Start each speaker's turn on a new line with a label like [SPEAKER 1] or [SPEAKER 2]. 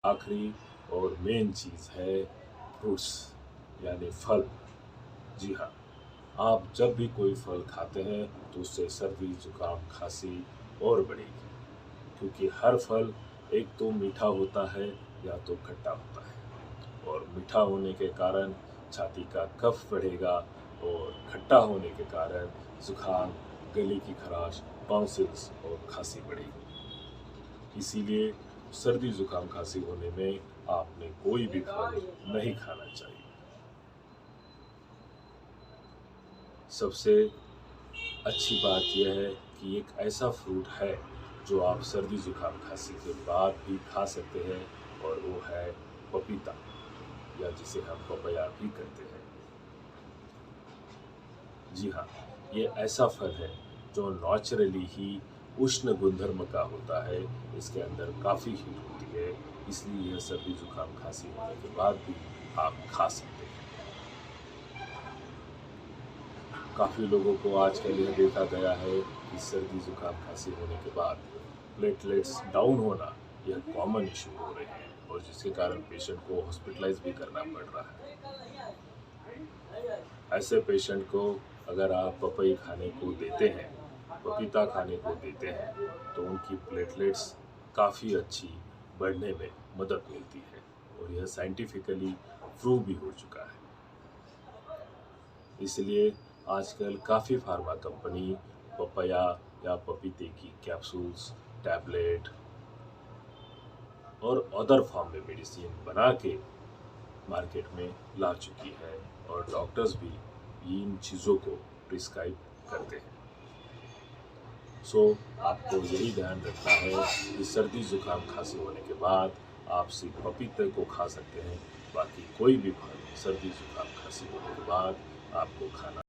[SPEAKER 1] आखिरी और मेन चीज़ है फ्रूट्स यानी फल। जी हाँ, आप जब भी कोई फल खाते हैं तो उससे सर्दी जुकाम खांसी और बढ़ेगी, क्योंकि हर फल एक तो मीठा होता है या तो खट्टा होता है। और मीठा होने के कारण छाती का कफ बढ़ेगा और खट्टा होने के कारण जुकाम, गले की खराश, टॉन्सिल्स और खांसी बढ़ेगी। इसीलिए सर्दी जुकाम खांसी होने में आपने कोई भी फल नहीं खाना चाहिए। सबसे अच्छी बात यह है कि एक ऐसा फ्रूट है जो आप सर्दी जुकाम खांसी के बाद भी खा सकते हैं, और वो है पपीता, या जिसे हम पपैया भी कहते हैं। जी हाँ, ये ऐसा फल है जो नेचुरली ही उष्ण गुणधर्म का होता है। इसके अंदर काफ़ी हीट होती है, इसलिए यह सर्दी जुकाम खांसी होने के बाद भी आप खा सकते हैं। काफ़ी लोगों को आजकल यह देखा गया है कि सर्दी जुकाम खांसी होने के बाद प्लेटलेट्स डाउन होना यह कॉमन इशू हो रहे हैं, और जिसके कारण पेशेंट को हॉस्पिटलाइज भी करना पड़ रहा है। ऐसे पेशेंट को अगर आप पपई खाने को देते हैं, पपीता खाने को देते हैं, तो उनकी प्लेटलेट्स काफ़ी अच्छी बढ़ने में मदद मिलती है, और यह साइंटिफिकली प्रूव भी हो चुका है। इसलिए आजकल काफ़ी फार्मा कंपनी पपैया या पपीते की कैप्सूल्स, टैबलेट और अदर फॉर्म में मेडिसिन बना के मार्केट में ला चुकी है, और डॉक्टर्स भी इन चीज़ों को प्रिस्क्राइब करते हैं। आपको यही ध्यान रखना है कि सर्दी जुकाम खांसी होने के बाद आप सिर्फ पपीते को खा सकते हैं, बाकी कोई भी फल सर्दी जुकाम खांसी होने के बाद आपको खाना